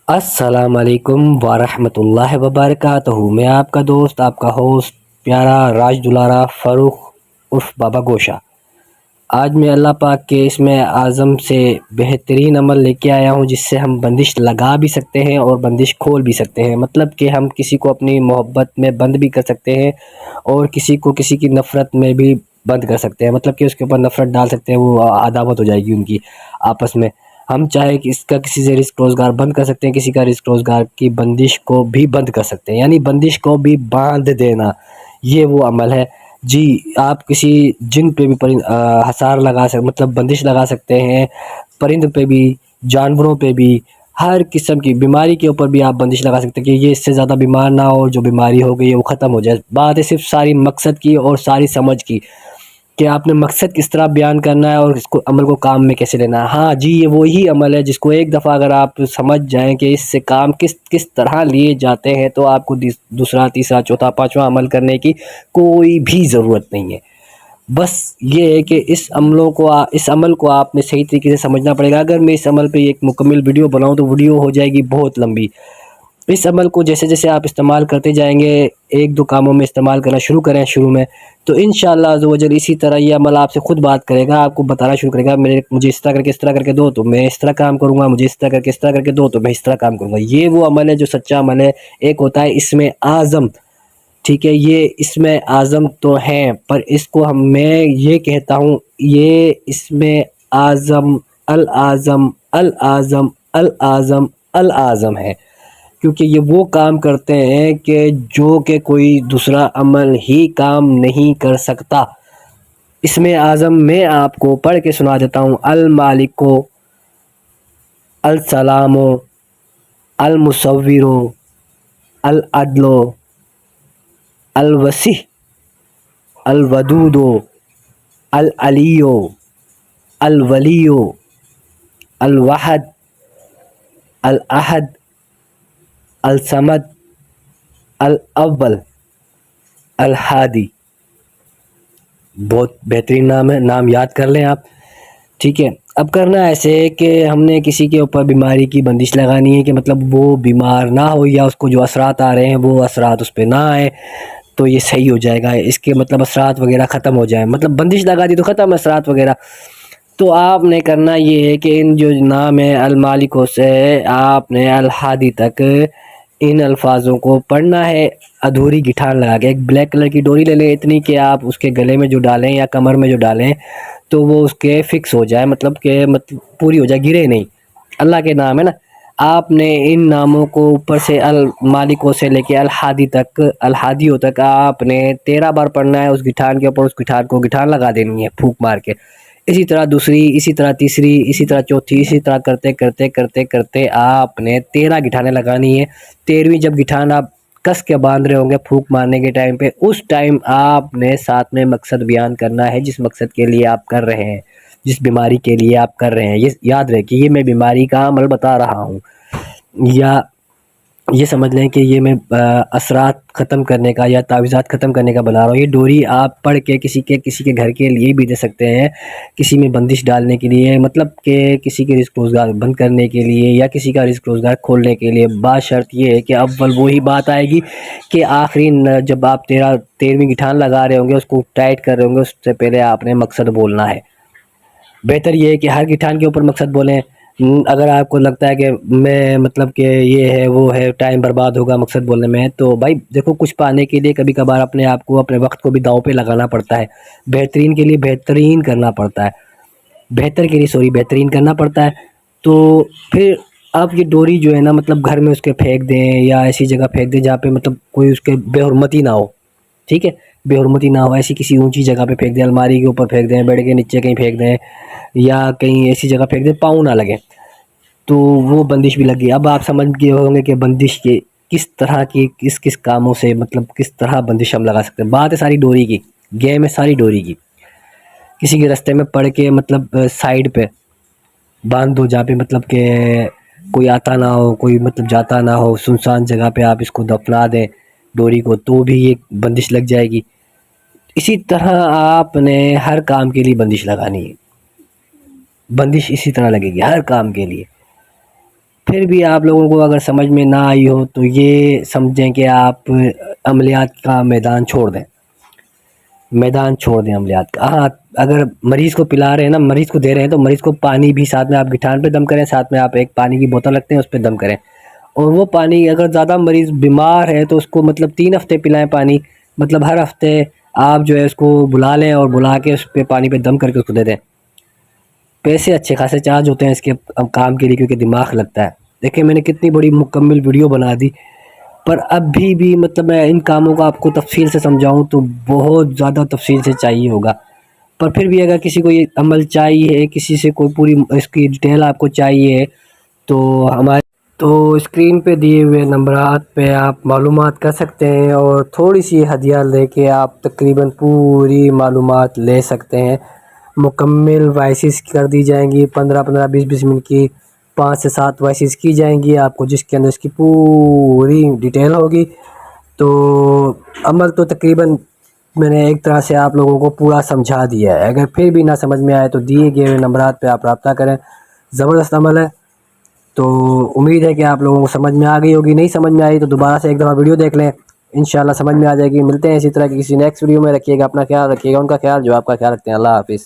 السلام علیکم ورحمۃ اللہ وبرکاتہ۔ میں آپ کا دوست، آپ کا ہوسٹ پیارا راج دلارا فاروق عرف بابا گوشا۔ آج میں اللہ پاک کے اسم اعظم سے بہترین عمل لے کے آیا ہوں، جس سے ہم بندش لگا بھی سکتے ہیں اور بندش کھول بھی سکتے ہیں۔ مطلب کہ ہم کسی کو اپنی محبت میں بند بھی کر سکتے ہیں اور کسی کو کسی کی نفرت میں بھی بند کر سکتے ہیں۔ مطلب کہ اس کے اوپر نفرت ڈال سکتے ہیں، وہ عداوت ہو جائے گی ان کی آپس میں۔ ہم چاہے کہ اس کا کسی سے رزق روزگار بند کر سکتے ہیں، کسی کا رزق روزگار کی بندش کو بھی بند کر سکتے ہیں، یعنی بندش کو بھی باندھ دینا، یہ وہ عمل ہے۔ جی، آپ کسی جن پہ بھی حصار لگا سکتے، مطلب بندش لگا سکتے ہیں، پرند پہ بھی، جانوروں پہ بھی، ہر قسم کی بیماری کے اوپر بھی آپ بندش لگا سکتے ہیں کہ یہ اس سے زیادہ بیمار نہ ہو، جو بیماری ہو گئی ہے وہ ختم ہو جائے۔ بات ہے صرف ساری مقصد کی اور ساری سمجھ کی، کہ آپ نے مقصد کس طرح بیان کرنا ہے اور اس کو عمل کو کام میں کیسے لینا ہے۔ ہاں جی، یہ وہی عمل ہے جس کو ایک دفعہ اگر آپ سمجھ جائیں کہ اس سے کام کس طرح لیے جاتے ہیں، تو آپ کو دوسرا، تیسرا، چوتھا، پانچواں عمل کرنے کی کوئی بھی ضرورت نہیں ہے۔ بس یہ ہے کہ اس عمل کو آپ نے صحیح طریقے سے سمجھنا پڑے گا۔ اگر میں اس عمل پہ ایک مکمل ویڈیو بناؤں تو ویڈیو ہو جائے گی بہت لمبی۔ اس عمل کو جیسے جیسے آپ استعمال کرتے جائیں گے، ایک دو کاموں میں استعمال کرنا شروع کریں شروع میں، تو انشاءاللہ عز و جل اسی طرح یہ عمل آپ سے خود بات کرے گا، آپ کو بتانا شروع کرے گا، مجھے اس طرح کر کے دو تو میں اس طرح کام کروں گا، مجھے اس طرح کر کے دو تو میں اس طرح کام کروں گا۔ یہ وہ عمل ہے جو سچا عمل ہے۔ ایک ہوتا ہے اسم اعظم، ٹھیک ہے، یہ اسم اعظم تو ہیں، پر اس کو میں یہ کہتا ہوں، یہ اسم اعظم الاعظم الاعظم الاعظم الاعظم ہے، کیونکہ یہ وہ کام کرتے ہیں جو کہ کوئی دوسرا عمل ہی کام نہیں کر سکتا۔ اسم اعظم میں آپ کو پڑھ کے سنا دیتا ہوں: المالک، السلام، المصور، العدل، الوسیع، الودود، العلی، الولی، الواحد، الاحد، الصمد، الاول، الہادی۔ بہت بہترین نام ہے، نام یاد کر لیں آپ، ٹھیک ہے۔ اب کرنا ایسے ہے کہ ہم نے کسی کے اوپر بیماری کی بندش لگانی ہے کہ مطلب وہ بیمار نہ ہو، یا اس کو جو اثرات آ رہے ہیں وہ اثرات اس پہ نہ آئے، تو یہ صحیح ہو جائے گا، اس کے مطلب اثرات وغیرہ ختم ہو جائیں، مطلب بندش لگا دی تو ختم اثرات وغیرہ۔ تو آپ نے کرنا یہ ہے کہ ان جو نام ہے المالکوں سے آپ نے الہادی تک ان الفاظوں کو پڑھنا ہے ادھوری گٹھان لگا کے۔ ایک بلیک کلر کی ڈوری لے لیں، اتنی کہ آپ اس کے گلے میں جو ڈالیں یا کمر میں جو ڈالیں تو وہ اس کے فکس ہو جائے، مطلب کہ پوری ہو جائے، گرے نہیں۔ اللہ کے نام ہے نا، آپ نے ان ناموں کو اوپر سے المالکوں سے لے کے الہادی تک، الہادیوں تک آپ نے 13 بار پڑھنا ہے اس گٹھان کے اوپر۔ اس گٹھان کو گٹھان لگا دینی ہے پھونک مار کے، اسی طرح دوسری، اسی طرح تیسری، اسی طرح چوتھی، اسی طرح کرتے کرتے کرتے کرتے آپ نے 13 گٹھانیں لگانی ہے۔ 13ویں جب گٹھان آپ کس کے باندھ رہے ہوں گے پھونک مارنے کے ٹائم پہ، اس ٹائم آپ نے ساتھ میں مقصد بیان کرنا ہے، جس مقصد کے لیے آپ کر رہے ہیں، جس بیماری کے لیے آپ کر رہے ہیں۔ یہ یاد رہے کہ یہ میں بیماری کا عمل بتا رہا ہوں، یا یہ سمجھ لیں کہ یہ میں اثرات ختم کرنے کا یا تعویذات ختم کرنے کا بنا رہا ہوں۔ یہ ڈوری آپ پڑھ کے کسی کے گھر کے لیے بھی دے سکتے ہیں، کسی میں بندش ڈالنے کے لیے، مطلب کہ کسی کے رزق روزگار بند کرنے کے لیے یا کسی کا رزق روزگار کھولنے کے لیے۔ شرط یہ ہے کہ اول وہی بات آئے گی کہ آخری جب آپ 13ویں گٹھان لگا رہے ہوں گے، اس کو ٹائٹ کر رہے ہوں گے، اس سے پہلے آپ نے مقصد بولنا ہے۔ بہتر یہ ہے کہ ہر گٹھان کے اوپر مقصد بولیں۔ اگر آپ کو لگتا ہے کہ میں مطلب کہ یہ ہے وہ ہے، ٹائم برباد ہوگا مقصد بولنے میں، تو بھائی دیکھو، کچھ پانے کے لیے کبھی کبھار اپنے آپ کو، اپنے وقت کو بھی داؤ پہ لگانا پڑتا ہے۔ بہترین کے لیے بہترین کرنا پڑتا ہے، بہترین کرنا پڑتا ہے۔ تو پھر آپ یہ ڈوری جو ہے نا، مطلب گھر میں اس کے پھینک دیں یا ایسی جگہ پھینک دیں جہاں پہ مطلب کوئی اس کے بے حرمتی نہ ہو، ٹھیک ہے، بے حرمتی نہ ہو۔ ایسی کسی اونچی جگہ پہ پھینک دیں، الماری کے اوپر پھینک دیں، بیڈ کے نیچے کہیں پھینک دیں، یا کہیں ایسی جگہ پھینک دیں پاؤں نہ لگے، تو وہ بندش بھی لگ گئی۔ اب آپ سمجھ گئے ہوں گے کہ بندش کے کس طرح کی کس کاموں سے، مطلب کس طرح بندش ہم لگا سکتے ہیں۔ بات ہے ساری ڈوری کی، گیم ہے ساری ڈوری کی۔ کسی کے رستے میں پڑھ کے مطلب سائیڈ پہ باندھ دو، جہاں پہ مطلب کہ کوئی آتا نہ ہو، کوئی مطلب جاتا نہ ہو، سنسان جگہ پہ آپ اس کو دفنا دیں ڈوری کو، تو بھی یہ بندش لگ جائے گی۔ اسی طرح آپ نے ہر کام کے لیے بندش لگانی ہے، بندش اسی طرح لگے گی ہر کام کے لیے۔ پھر بھی آپ لوگوں کو اگر سمجھ میں نہ آئی ہو تو یہ سمجھیں کہ آپ عملیات کا میدان چھوڑ دیں، عملیات کا۔ ہاں اگر مریض کو پلا رہے ہیں نا، مریض کو دے رہے ہیں، تو مریض کو پانی بھی ساتھ میں آپ گٹھان پہ دم کریں، ساتھ میں آپ ایک پانی کی بوتل رکھتے ہیں اس پہ دم کریں، اور وہ پانی اگر زیادہ مریض بیمار ہے تو اس کو مطلب 3 ہفتے پلائیں پانی، مطلب ہر ہفتے آپ جو ہے اس کو بلا لیں اور بلا کے اس پہ پانی پہ دم کر کے اس کو دے دیں۔ پیسے اچھے خاصے چارج ہوتے ہیں اس کے کام کے لیے، کیونکہ دماغ لگتا ہے۔ دیکھیں میں نے کتنی بڑی مکمل ویڈیو بنا دی، پر اب بھی مطلب میں ان کاموں کو آپ کو تفصیل سے سمجھاؤں تو بہت زیادہ تفصیل سے چاہیے ہوگا، پر پھر بھی اگر کسی کو یہ عمل چاہیے، کسی سے کوئی پوری اس کی ڈیٹیل آپ کو چاہیے، تو اسکرین پہ دیے ہوئے نمبرات پہ آپ معلومات کر سکتے ہیں، اور تھوڑی سی ہدیہ لے کے آپ تقریباً پوری معلومات لے سکتے ہیں۔ مکمل وائسز کر دی جائیں گی، 15 20 منٹ کی 5 سے 7 وائسز کی جائیں گی آپ کو، جس کے اندر اس کی پوری ڈیٹیل ہوگی۔ تو عمل تو تقریباً میں نے ایک طرح سے آپ لوگوں کو پورا سمجھا دیا ہے، اگر پھر بھی نہ سمجھ میں آئے تو دیے گئے ہوئے نمبرات پہ آپ رابطہ کریں۔ زبردست عمل ہے، تو امید ہے کہ آپ لوگوں کو سمجھ میں آ گئی ہوگی، نہیں سمجھ میں آئی تو دوبارہ سے ایک دفعہ ویڈیو دیکھ لیں، انشاءاللہ سمجھ میں آ جائے گی۔ ملتے ہیں اسی طرح کی کسی نیکسٹ ویڈیو میں، رکھیے گا اپنا خیال، رکھیے گا ان کا خیال جو آپ کا خیال رکھتے ہیں۔ اللہ حافظ۔